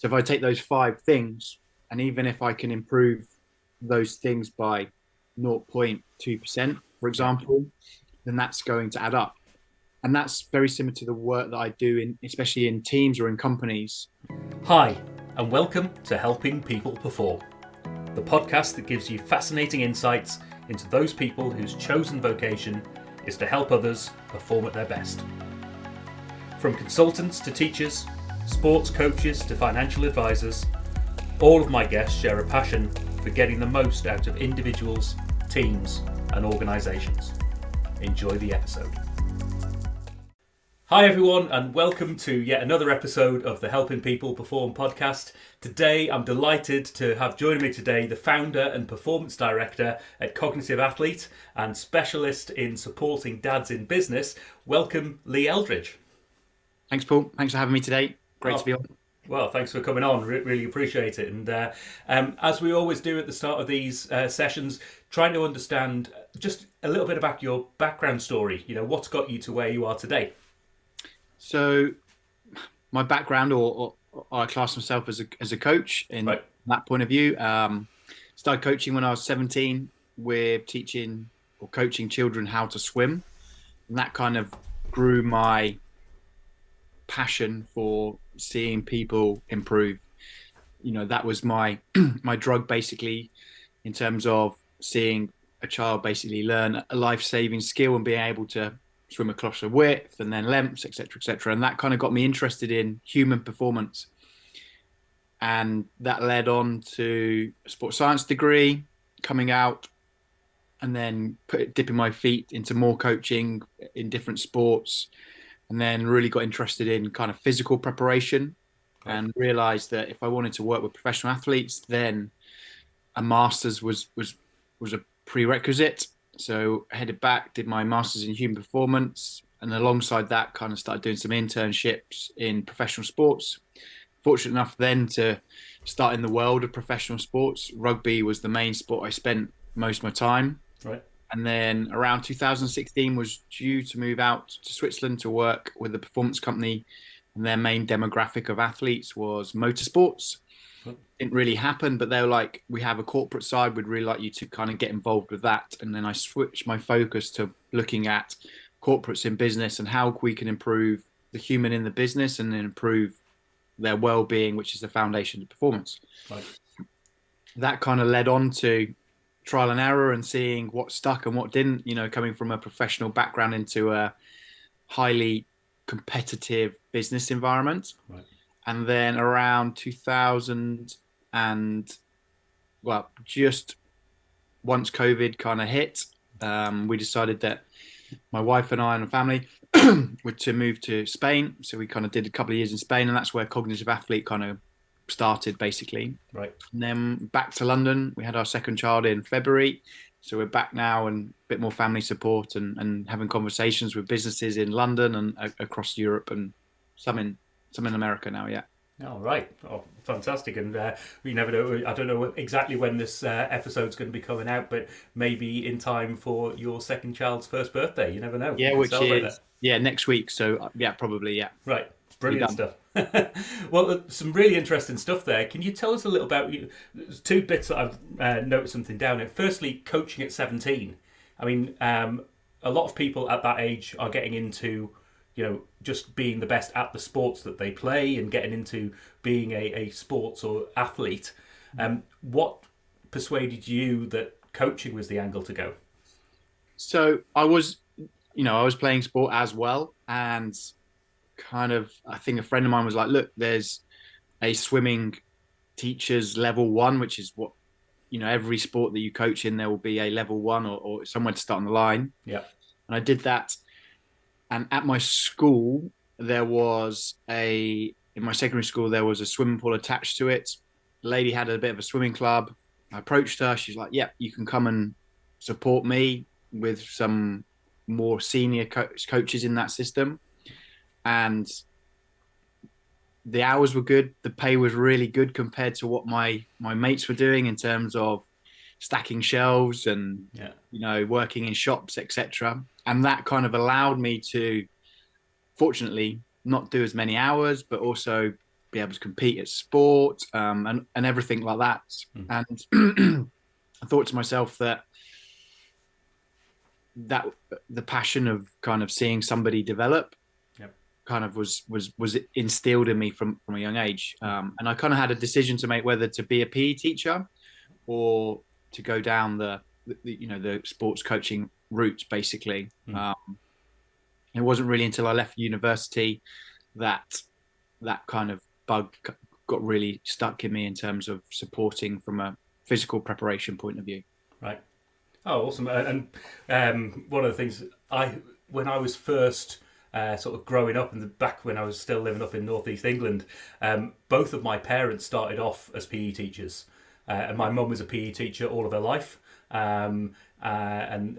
So if I take those 5 things, and even if I can improve those things by 0.2%, for Yeah. example, then that's going to add up. And that's very similar to the work that I do in, especially in teams or in companies. Hi, and welcome to Helping People Perform, the podcast that gives you fascinating insights into those people whose chosen vocation is to help others perform at their best. From consultants to teachers, sports coaches to financial advisors, all of my guests share a passion for getting the most out of individuals, teams, and organisations. Enjoy the episode. Hi everyone, and welcome to yet another episode of the Helping People Perform podcast. Today I'm delighted to have joining me today the founder and performance director at Cognitive Athlete and specialist in supporting dads in business. Welcome, Lee Eldridge. Thanks, Paul. Thanks for having me today. Great to Oh, be on. well, thanks for coming on. Really appreciate it. And as we always do at the start of these sessions, trying to understand just a little bit about your background story. You know, what's got you to where you are today? So my background, or I class myself as a coach in Right. that point of view. Started coaching when I was 17 with teaching or coaching children how to swim. And that kind of grew my passion for seeing people improve. You know, that was my my drug basically, in terms of seeing a child basically learn a life-saving skill and being able to swim across a width and then lengths, etc., etc. And that kind of got me interested in human performance. And that led on to a sports science degree, coming out and then dipping my feet into more coaching in different sports, and then really got interested in kind of physical preparation Right. and realized that if I wanted to work with professional athletes, then a master's was a prerequisite. So I headed back, did my master's in human performance, and alongside that, kind of started doing some internships in professional sports. Fortunate enough then to start in the world of professional sports. Rugby was the main sport I spent most of my time. Right. And then around 2016 was due to move out to Switzerland to work with a performance company, and their main demographic of athletes was motorsports. Didn't really happen, but they were like, we have a corporate side, we'd really like you to kind of get involved with that. And then I switched my focus to looking at corporates in business and how we can improve the human in the business and then improve their well-being, which is the foundation of performance. Right. That kind of led on to trial and error and seeing what stuck and what didn't, you know, coming from a professional background into a highly competitive business environment. Right. And then around 2000 and, well, just once COVID kind of hit, we decided that my wife and I and the family were to move to Spain. So we kind of did a couple of years in Spain, and that's where Cognitive Athlete kind of started basically. Right. And then back to London. We had our second child in February. So we're back now and a bit more family support and having conversations with businesses in London and across Europe and some in America now. Yeah. Oh, right. Oh, fantastic. And we never know. I don't know exactly when this episode's going to be coming out, but maybe in time for your second child's first birthday. You never know. You Yeah, can which celebrate is that. yeah next week. So yeah, probably yeah. Right. Be Brilliant done. stuff. Well, some really interesting stuff there. Can you tell us a little about you? There's two bits that I've noted something down here. Firstly, coaching at 17. I mean, a lot of people at that age are getting into, you know, just being the best at the sports that they play and getting into being a sports or athlete. What persuaded you that coaching was the angle to go? So I was playing sport as well, and kind of I think a friend of mine was like, look, there's a swimming teachers level one, which is what, you know, every sport that you coach in, there will be a level one or somewhere to start on the line. Yeah. And I did that. And at my school, in my secondary school, there was a swimming pool attached to it. The lady had a bit of a swimming club. I approached her. She's like, yeah, you can come and support me with some more senior coaches in that system. And the hours were good. The pay was really good compared to what my mates were doing in terms of stacking shelves and, Yeah. you know, working in shops, etc. And that kind of allowed me to, fortunately, not do as many hours, but also be able to compete at sport, and everything like that. And I thought to myself that the passion of kind of seeing somebody develop kind of was instilled in me from a young age. And I kind of had a decision to make whether to be a PE teacher or to go down the sports coaching route, basically. It wasn't really until I left university that kind of bug got really stuck in me in terms of supporting from a physical preparation point of view. Right. Oh, awesome. And one of the things when I was first sort of growing up, back when I was still living up in northeast England, both of my parents started off as PE teachers. And my mum was a PE teacher all of her life. And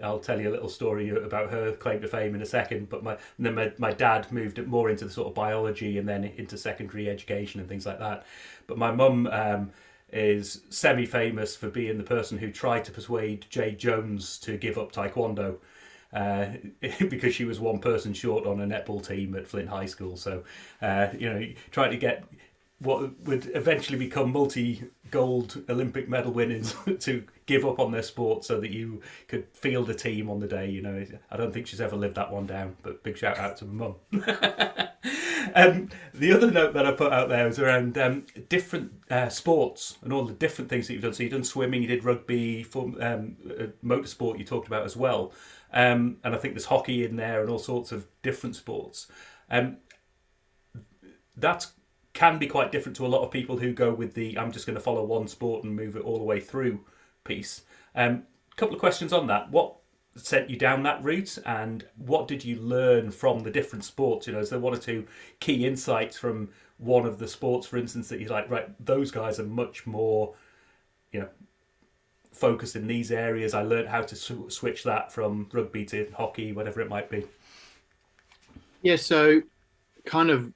I'll tell you a little story about her claim to fame in a second. But my dad moved more into the sort of biology and then into secondary education and things like that. But my mum is semi-famous for being the person who tried to persuade Jay Jones to give up taekwondo because she was one person short on a netball team at Flint High School. So, trying to get what would eventually become multi-gold Olympic medal winners to give up on their sport so that you could field a team on the day. I don't think she's ever lived that one down, but big shout out to mum. The other note that I put out there was around different sports and all the different things that you've done. So you've done swimming, you did rugby, motorsport you talked about as well. And I think there's hockey in there and all sorts of different sports. That can be quite different to a lot of people who go with the I'm just going to follow one sport and move it all the way through piece. Couple of questions on that. What sent you down that route and what did you learn from the different sports? Is there one or two key insights from one of the sports, for instance, that you're like, right, those guys are much more, focused in these areas. I learned how to switch that from rugby to hockey, whatever it might be. Yeah, so kind of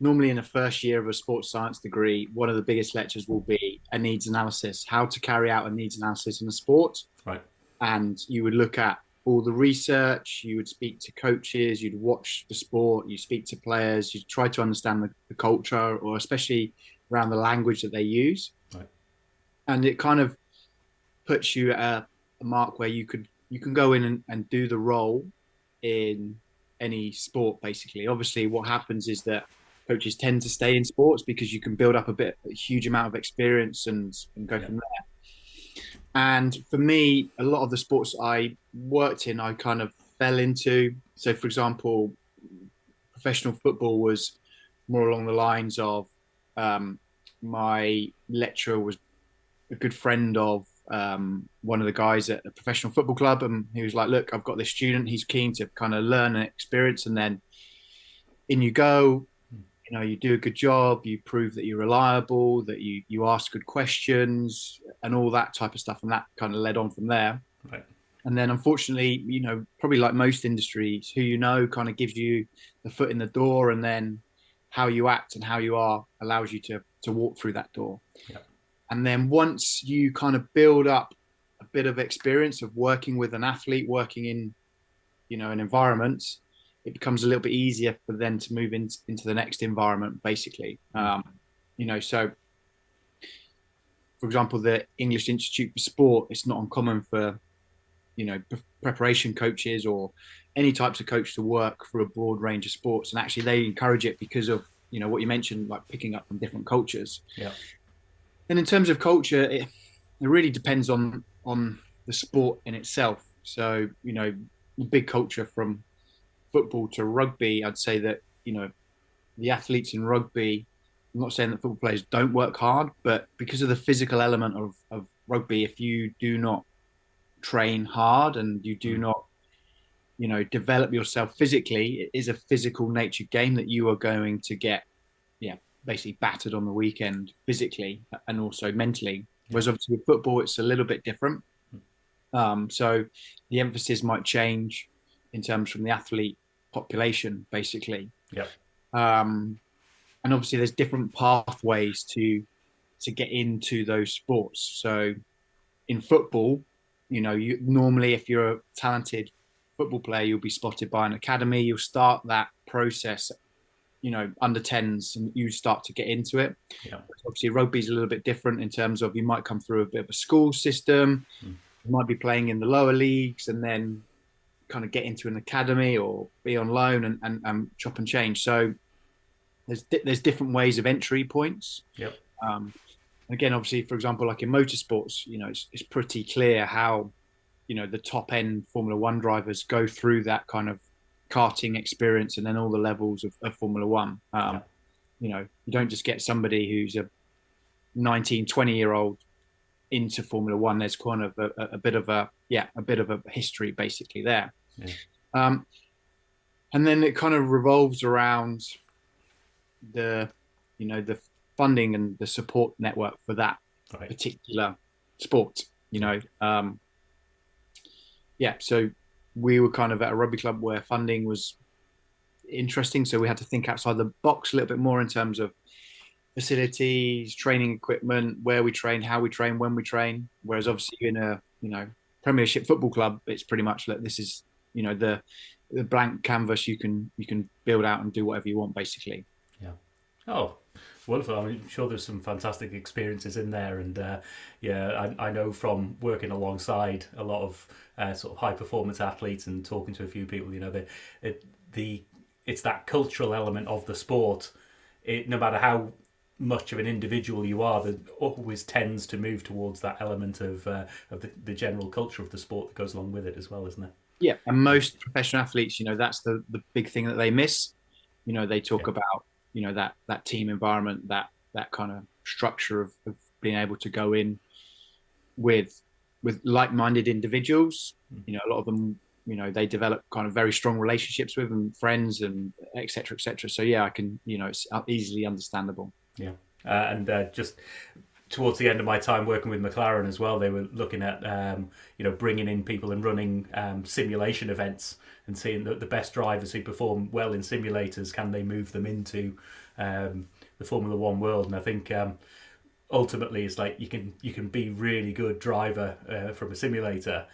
normally in the first year of a sports science degree, one of the biggest lectures will be a needs analysis, how to carry out a needs analysis in a sport. Right. And you would look at all the research, you would speak to coaches, you'd watch the sport, you speak to players, you try to understand the culture, or especially around the language that they use. Right. And it kind of puts you at a mark where you can go in and do the role in any sport, basically. Obviously, what happens is that coaches tend to stay in sports because you can build up a huge amount of experience and go from there. And for me, a lot of the sports I worked in, I kind of fell into. So, for example, professional football was more along the lines of my lecturer was a good friend of one of the guys at a professional football club. And he was like, look, I've got this student. He's keen to kind of learn and experience. And then in you go. You do a good job, you prove that you're reliable, that you ask good questions and all that type of stuff. And that kind of led on from there. Right. And then unfortunately, probably like most industries, who kind of gives you the foot in the door, and then how you act and how you are allows you to walk through that door. Yeah. And then once you kind of build up a bit of experience of working with an athlete, working in, an environment, it becomes a little bit easier for them to move into the next environment, basically. So, for example, the English Institute for Sport, it's not uncommon for, preparation coaches or any types of coach to work for a broad range of sports. And actually they encourage it because of, what you mentioned, like picking up from different cultures. Yeah. And in terms of culture, it really depends on the sport in itself. So, big culture from football to rugby, I'd say that, the athletes in rugby, I'm not saying that football players don't work hard, but because of the physical element of rugby, if you do not train hard and you do not, develop yourself physically, it is a physical nature game that you are going to get, basically battered on the weekend physically and also mentally. Whereas obviously with football, it's a little bit different. So the emphasis might change in terms from the athlete population, basically. Yeah. And obviously there's different pathways to get into those sports. So in football, you normally, if you're a talented football player, you'll be spotted by an academy. You'll start that process under 10s, and you start to get into it. Yeah. Obviously, rugby's a little bit different in terms of you might come through a bit of a school system, you might be playing in the lower leagues, and then kind of get into an academy or be on loan and chop and change. So there's different ways of entry points. Yep. Again, obviously, for example, like in motorsports, it's pretty clear how, the top end Formula One drivers go through that kind of karting experience and then all the levels of Formula One. You don't just get somebody who's a 19, 20-year-old into Formula One. There's kind of a bit of a history basically there. Yeah. And then it kind of revolves around the funding and the support network for that particular sport. So we were kind of at a rugby club where funding was interesting, so we had to think outside the box a little bit more in terms of facilities, training equipment, where we train, how we train, when we train. Whereas obviously in a Premiership football club, it's pretty much like this is the blank canvas. You can build out and do whatever you want basically. Yeah. Oh, wonderful. I'm sure there's some fantastic experiences in there, and I know from working alongside a lot of sort of high performance athletes and talking to a few people, it's that cultural element of the sport. No matter how much of an individual you are, that always tends to move towards that element of the general culture of the sport that goes along with it as well, isn't it? Yeah, and most professional athletes, that's the big thing that they miss. They talk about that team environment, that kind of structure of being able to go in with like-minded individuals. A lot of them, they develop kind of very strong relationships with and friends and et cetera, et cetera. So yeah, I can, it's easily understandable. Yeah. And just towards the end of my time working with McLaren as well, they were looking at, bringing in people and running simulation events and seeing the best drivers who perform well in simulators, can they move them into the Formula One world? And I think ultimately it's like you can be really good driver from a simulator,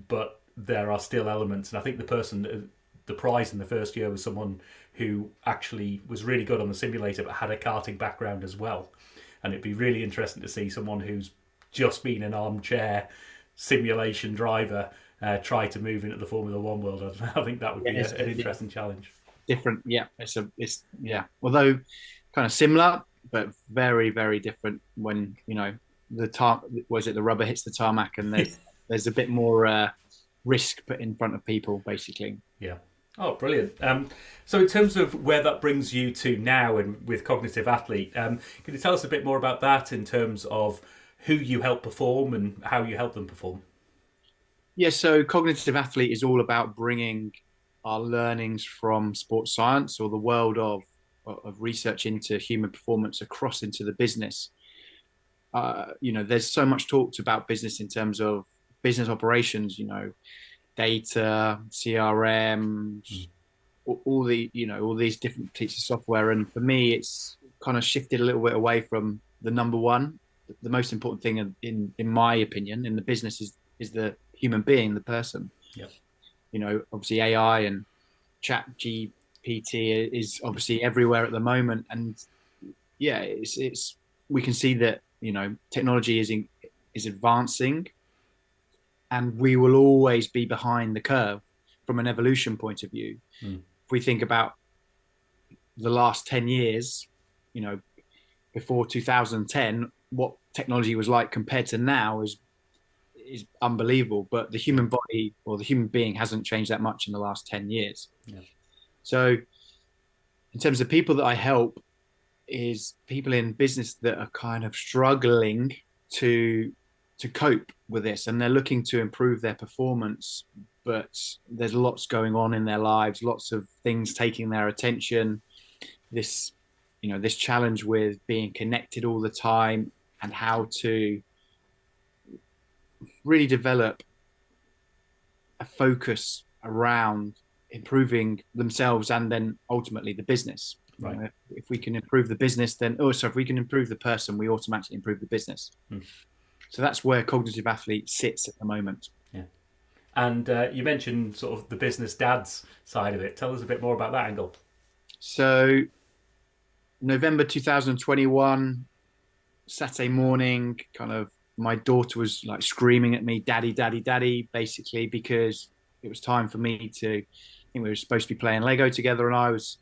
but there are still elements. And I think the prize in the first year was someone who actually was really good on the simulator but had a karting background as well. And it'd be really interesting to see someone who's just been an armchair simulation driver try to move into the Formula One world. I think that would be an interesting challenge. Different, yeah. Although kind of similar, but very, very different when the rubber hits the tarmac and there's a bit more risk put in front of people, basically. Yeah. Oh, brilliant. So in terms of where that brings you to now and with Cognitive Athlete, can you tell us a bit more about that in terms of who you help perform and how you help them perform? Yeah, so Cognitive Athlete is all about bringing our learnings from sports science or the world of research into human performance across into the business. There's so much talked about business in terms of business operations, data, CRM, all these different pieces of software. And for me, it's kind of shifted a little bit away from the number one. The most important thing, in my opinion, in the business is the human being, the person. Yep. Obviously AI and chat GPT is obviously everywhere at the moment. And yeah, it's we can see that, technology is advancing, and we will always be behind the curve from an evolution point of view. If we think about the last 10 years, before 2010, what technology was like compared to now is unbelievable. But the human body or the human being hasn't changed that much in the last 10 years. Yeah. So in terms of people that I help, is people in business that are kind of struggling to cope with this, and they're looking to improve their performance, but there's lots going on in their lives, lots of things taking their attention. This challenge with being connected all the time, and how to really develop a focus around improving themselves and then ultimately the business. Right. If we can improve the business, then also if we can improve the person, we automatically improve the business. So that's where Cognitive Athlete sits at the moment. Yeah. And you mentioned sort of the business dads side of it. Tell us a bit more about that angle. So November 2021, Saturday morning, kind of my daughter was like screaming at me, "Daddy, daddy, daddy," basically, because it was time for me to, I think we were supposed to be playing Lego together, and I was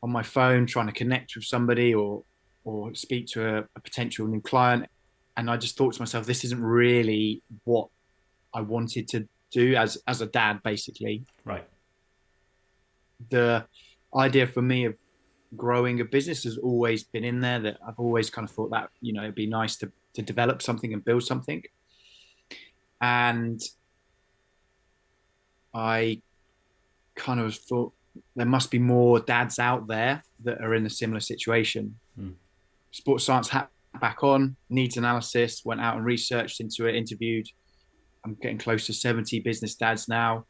on my phone trying to connect with somebody or speak to a potential new client. And I just thought to myself, this isn't really what I wanted to do as a dad, basically. Right. The idea for me of growing a business has always been in there, that I've always kind of thought that, it'd be nice to develop something and build something. And I kind of thought there must be more dads out there that are in a similar situation. Sports science hat back on, needs analysis, went out and researched into it, interviewed. I'm getting close to 70 business dads now,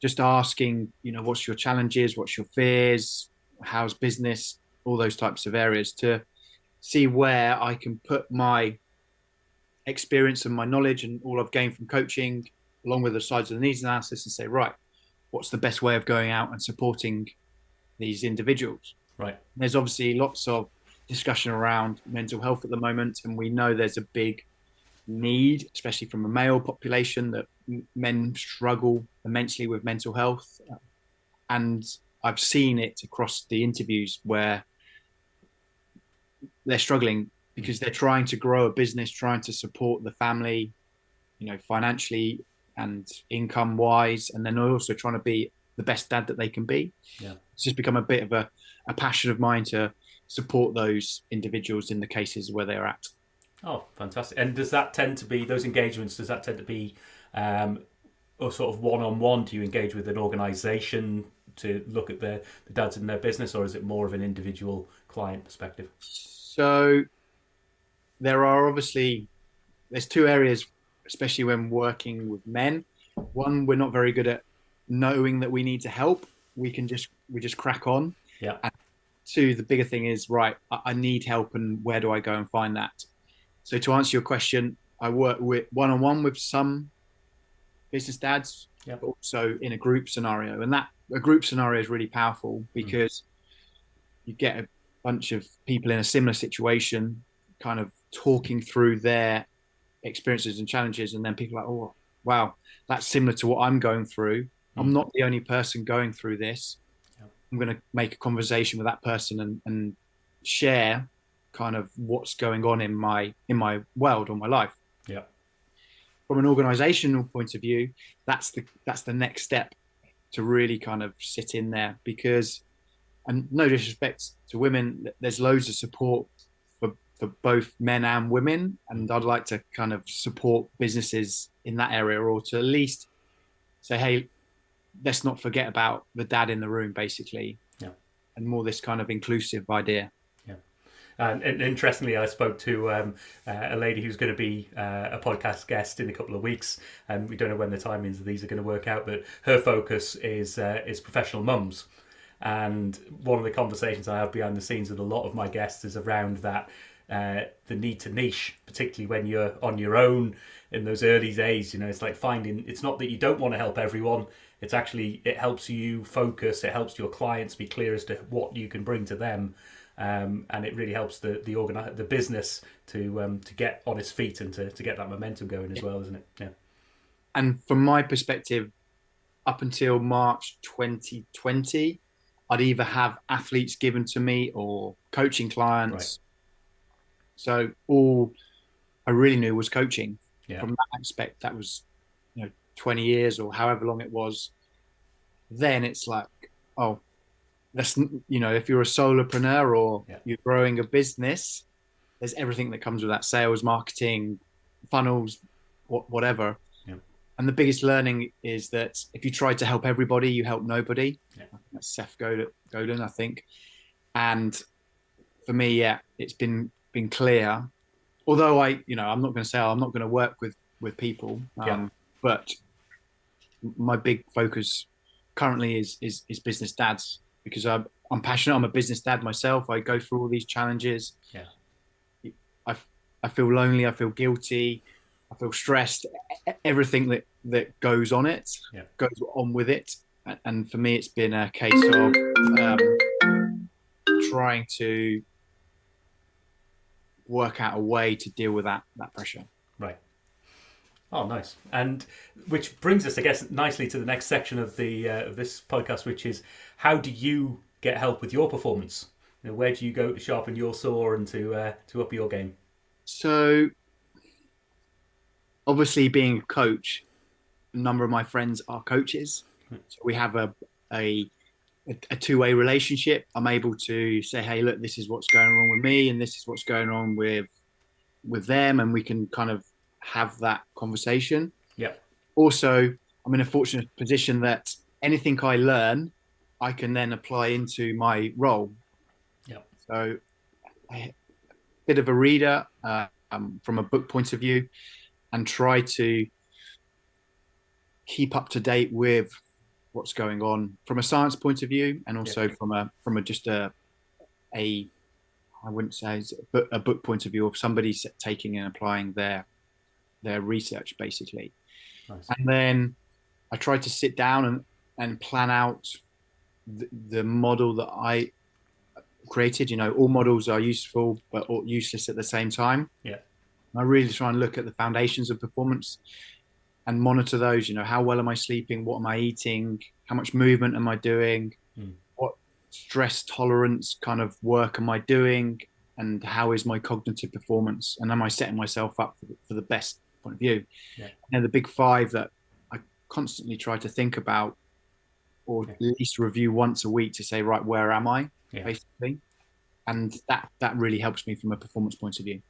just asking, what's your challenges, what's your fears, how's business, all those types of areas, to see where I can put my experience and my knowledge and all I've gained from coaching, along with the sides of the needs analysis, and say, right, what's the best way of going out and supporting these individuals? Right. There's obviously lots of discussion around mental health at the moment, and we know there's a big need, especially from a male population, that men struggle immensely with mental health. And I've seen it across the interviews where they're struggling because they're trying to grow a business, trying to support the family, financially and income wise. And then they're also trying to be the best dad that they can be. Yeah. It's just become a bit of a passion of mine to support those individuals in the cases where they're at. Oh, fantastic. And does that tend to be, those engagements, does that tend to be or sort of one-on-one? Do you engage with an organisation to look at the dads in their business, or is it more of an individual client perspective? So there's two areas, especially when working with men. One, we're not very good at knowing that we need to help. We just crack on. Yeah. And two, the bigger thing is, right, I need help, and where do I go and find that? So to answer your question, I work with one-on-one with some business dads, Yep. but also in a group scenario. And that a group scenario is really powerful because you get a bunch of people in a similar situation kind of talking through their experiences and challenges. And then people are like, oh, wow, that's similar to what I'm going through. I'm not the only person going through this. Yep. I'm going to make a conversation with that person and share kind of what's going on in my world or my life. Yeah. From an organizational point of view, that's the next step, to really kind of sit in there, because, and no disrespect to women, there's loads of support for both men and women, and I'd like to kind of support businesses in that area, or to at least say, hey, let's not forget about the dad in the room, basically. Yeah. And more this kind of inclusive idea. And interestingly, I spoke to a lady who's going to be a podcast guest in a couple of weeks, and we don't know when the timings of these are going to work out. But her focus is professional mums, and one of the conversations I have behind the scenes with a lot of my guests is around that the need to niche, particularly when you're on your own in those early days. It's like finding. It's not that you don't want to help everyone. It's actually, it helps you focus. It helps your clients be clear as to what you can bring to them. And it really helps the business to get on its feet and to get that momentum going as well, isn't it? Yeah. And from my perspective, up until March 2020, I'd either have athletes given to me or coaching clients. Right. So all I really knew was coaching. Yeah. From that aspect, that was 20 years or however long it was. Then it's like, oh, that's, if you're a solopreneur or you're growing a business, there's everything that comes with that: sales, marketing, funnels, whatever. Yeah. And the biggest learning is that if you try to help everybody, you help nobody. Yeah. That's Seth Godin, I think. And for me, it's been clear. Although I'm not going to say I'm not going to work with people, but my big focus currently is business dads. Because I'm passionate. I'm a business dad myself. I go through all these challenges. Yeah. I feel lonely. I feel guilty. I feel stressed. Everything that goes on it goes on with it. And for me, it's been a case of trying to work out a way to deal with that pressure. Right. Oh, nice. And which brings us, I guess, nicely to the next section of the of this podcast, which is how do you get help with your performance? You know, where do you go to sharpen your saw and to up your game? So obviously, being a coach, a number of my friends are coaches, so we have a two-way relationship. I'm able to say, hey, look, this is what's going on with me, and this is what's going on with them, and we can kind of have that conversation. Yeah. Also, I'm in a fortunate position that anything I learn, I can then apply into my role. Yeah. So, a bit of a reader from a book point of view, and try to keep up to date with what's going on from a science point of view, and also from a just a I wouldn't say a book point of view of somebody taking and applying their research basically. Nice. And then I try to sit down and plan out the model that I created. You know, all models are useful but all useless at the same time. Yeah. I really try and look at the foundations of performance and monitor those. You know, how well am I sleeping? What am I eating? How much movement am I doing? What stress tolerance kind of work am I doing? And how is my cognitive performance? And am I setting myself up for the best point of view? Yeah. And the big five that I constantly try to think about, or at least review once a week to say, right, where am I, basically? And that really helps me from a performance point of view.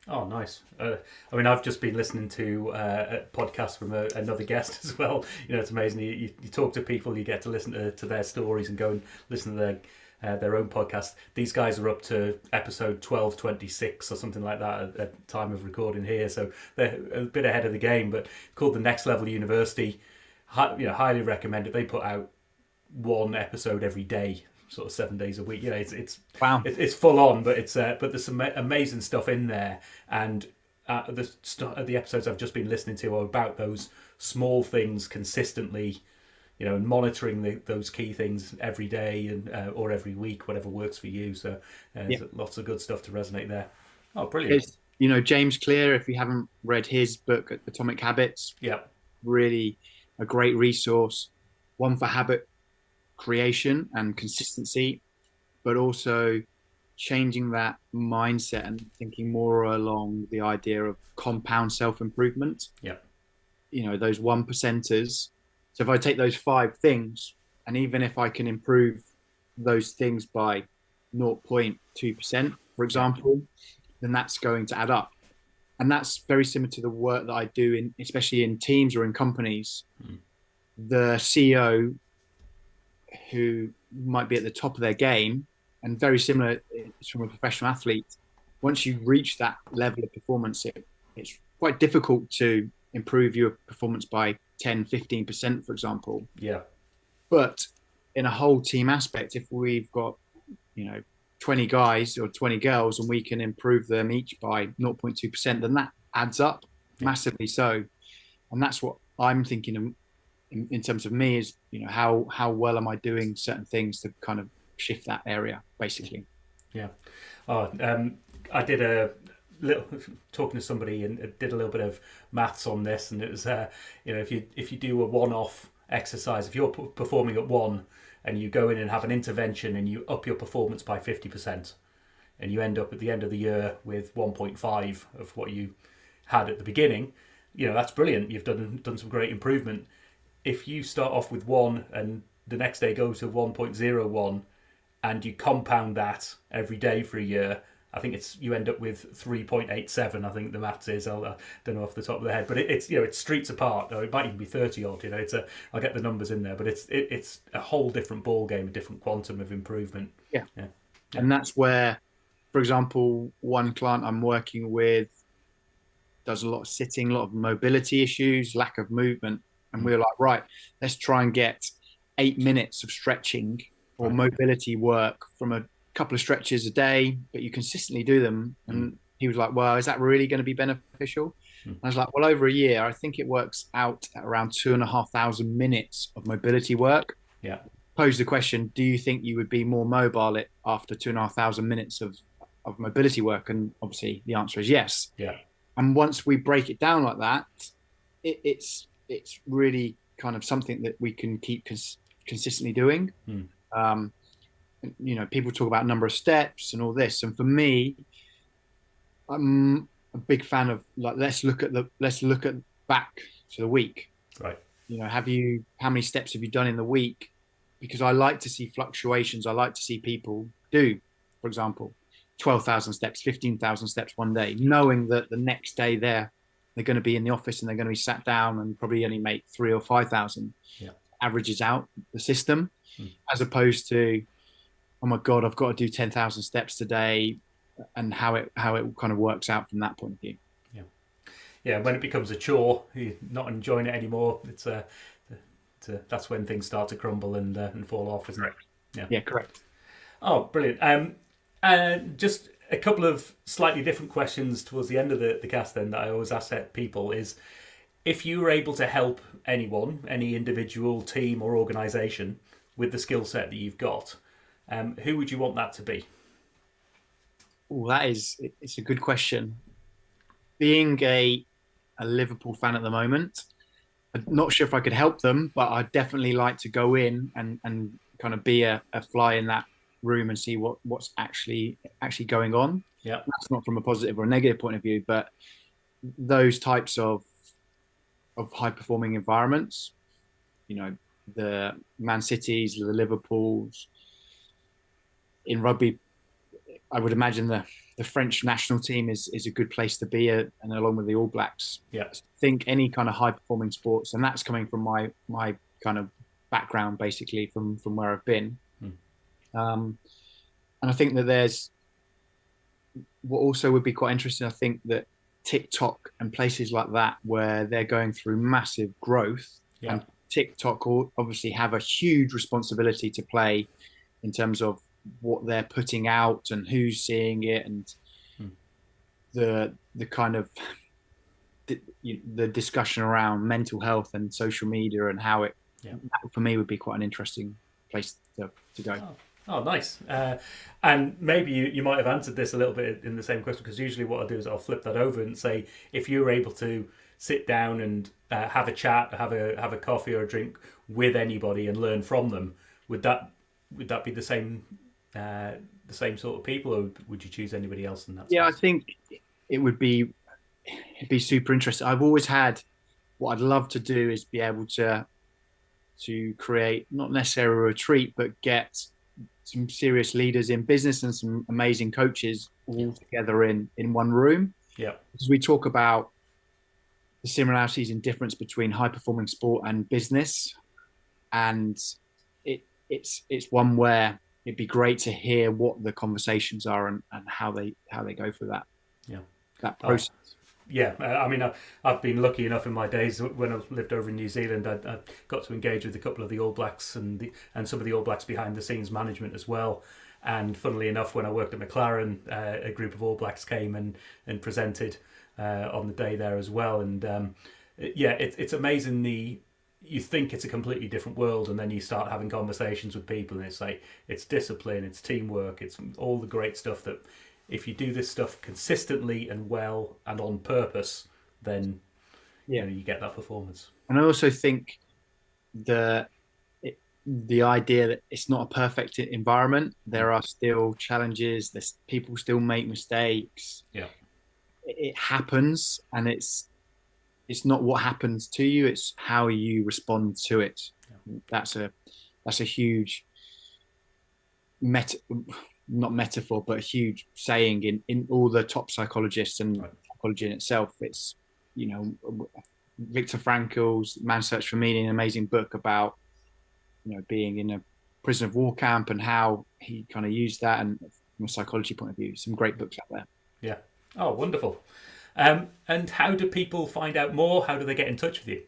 Oh, nice. I mean, I've just been listening to a podcast from another guest as well. You know, it's amazing. You talk to people, you get to listen to their stories and go and listen to their own podcast. These guys are up to episode 1226 or something like that at time of recording here. So they're a bit ahead of the game, but called The Next Level University. Highly recommend it. They put out one episode every day, sort of 7 days a week. You know, it's wow. It's full on, but but there's some amazing stuff in there. And the episodes I've just been listening to are about those small things consistently, you know, and monitoring those key things every day and or every week, whatever works for you. So there's lots of good stuff to resonate there. Oh, brilliant. You know, James Clear, if you haven't read his book, Atomic Habits, really a great resource, one for habit creation and consistency, but also changing that mindset and thinking more along the idea of compound self-improvement. Yeah. You know, those 1%ers. So if I take those 5 things, and even if I can improve those things by 0.2%, for example, then that's going to add up. And that's very similar to the work that I do especially in teams or in companies. The CEO who might be at the top of their game, and very similar from a professional athlete, once you reach that level of performance, it's quite difficult to improve your performance by 10-15%, for example. Yeah. But in a whole team aspect, if we've got, 20 guys or 20 girls and we can improve them each by 0.2%, then that adds up massively. So, and that's what I'm thinking of in terms of me is, how well am I doing certain things to kind of shift that area, basically. Yeah. I did a little talking to somebody and did a little bit of maths on this, and it was if you do a one-off exercise, if you're performing at 1 and you go in and have an intervention and you up your performance by 50%, and you end up at the end of the year with 1.5 of what you had at the beginning, that's brilliant. You've done some great improvement. If you start off with 1 and the next day go to 1.01 and you compound that every day for a year, I think you end up with 3.87. I think the maths is. I don't know off the top of the head, but it's streets apart. Or it might even be 30 odd. I'll get the numbers in there, but it's a whole different ball game, a different quantum of improvement. Yeah. And that's where, for example, one client I'm working with does a lot of sitting, a lot of mobility issues, lack of movement, and we're like, right, let's try and get 8 minutes of stretching or mobility work from a couple of stretches a day, but you consistently do them. And he was like, well, is that really going to be beneficial? And I was like, well, over a year, I think it works out at around 2,500 minutes of mobility work. Yeah. Pose the question, do you think you would be more mobile after 2,500 minutes of of mobility work? And obviously the answer is yes. Yeah. And once we break it down like that, it's really kind of something that we can keep consistently doing. Um, people talk about number of steps and all this, and for me, I'm a big fan of like let's look at back to the week. Right. How many steps have you done in the week? Because I like to see fluctuations. I like to see people do, for example, 12,000 steps, 15,000 steps one day, knowing that the next day they're going to be in the office and they're going to be sat down and probably only make 3 or 5,000. Yeah. Averages out the system, as opposed to, oh my God, I've got to do 10,000 steps today, and how it kind of works out from that point of view. Yeah, when it becomes a chore, you're not enjoying it anymore. That's when things start to crumble and fall off, isn't it? Yeah, correct. Oh, brilliant. Just a couple of slightly different questions towards the end of the cast then that I always ask people is, if you were able to help anyone, any individual, team or organisation with the skill set that you've got, who would you want that to be? Oh, it's a good question. Being a Liverpool fan at the moment, I'm not sure if I could help them, but I'd definitely like to go in and kind of be a fly in that room and see what's actually going on. Yeah, that's not from a positive or a negative point of view, but those types of high performing environments, the Man Cities, the Liverpools. In rugby, I would imagine the French national team is a good place to be, and along with the All Blacks. Yeah. I think any kind of high performing sports, and that's coming from my kind of background, basically from where I've been. And I think that there's what also would be quite interesting. I think that TikTok and places like that, where they're going through massive growth, and TikTok obviously have a huge responsibility to play in terms of what they're putting out and who's seeing it, and the kind of the discussion around mental health and social media and how it, that for me would be quite an interesting place to go. Oh, nice. And maybe you might have answered this a little bit in the same question, because usually what I'll do is I'll flip that over and say, if you were able to sit down and have a chat, have a coffee or a drink with anybody and learn from them, would that be the same sort of people, or would you choose anybody else in that space? Yeah, I think it'd be super interesting. I've always had, what I'd love to do is be able to create not necessarily a retreat, but get some serious leaders in business and some amazing coaches all together in one room. Yeah, because we talk about the similarities and difference between high performing sport and business, and it's one where it'd be great to hear what the conversations are and how they go through that process. Yeah, I mean, I've been lucky enough in my days when I lived over in New Zealand. I got to engage with a couple of the All Blacks and some of the All Blacks behind the scenes management as well. And funnily enough, when I worked at McLaren, a group of All Blacks came and presented on the day there as well. And it's amazing. You think it's a completely different world, and then you start having conversations with people, and it's like, it's discipline, it's teamwork, it's all the great stuff that if you do this stuff consistently and well and on purpose, then you get that performance. And I also think the idea that it's not a perfect environment. There are still challenges. People still make mistakes. Yeah, it happens, and it's not what happens to you, it's how you respond to it. That's a huge not metaphor, but a huge saying in all the top psychologists and psychology in itself. It's, Viktor Frankl's Man's Search for Meaning, an amazing book about, being in a prisoner of war camp and how he kind of used that, and from a psychology point of view, some great books out there. Yeah. Oh, wonderful. And how do people find out more? How do they get in touch with you?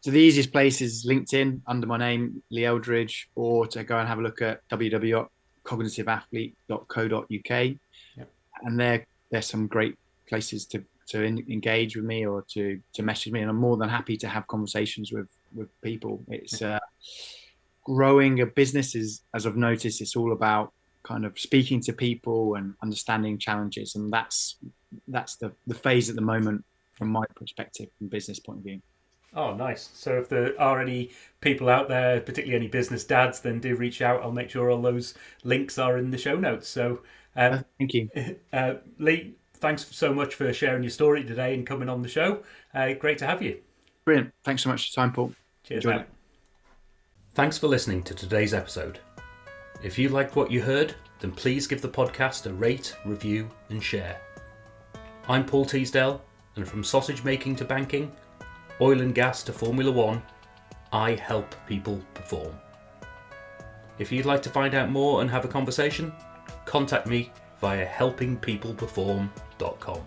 So the easiest place is LinkedIn under my name, Lee Eldridge, or to go and have a look at www.cognitiveathlete.co.uk. Yep. And there's some great places to engage with me or to message me, and I'm more than happy to have conversations with people. It's growing a business is, as I've noticed, it's all about kind of speaking to people and understanding challenges. And that's the phase at the moment from my perspective, from business point of view. Oh, nice. So if there are any people out there, particularly any business dads, then do reach out. I'll make sure all those links are in the show notes. So Thank you. Lee, thanks so much for sharing your story today and coming on the show. Great to have you. Brilliant. Thanks so much for your time, Paul. Cheers. Enjoyed it. Thanks for listening to today's episode. If you liked what you heard, then please give the podcast a rate, review and share. I'm Paul Teasdale, and from sausage making to banking, oil and gas to Formula One, I help people perform. If you'd like to find out more and have a conversation, contact me via helpingpeopleperform.com.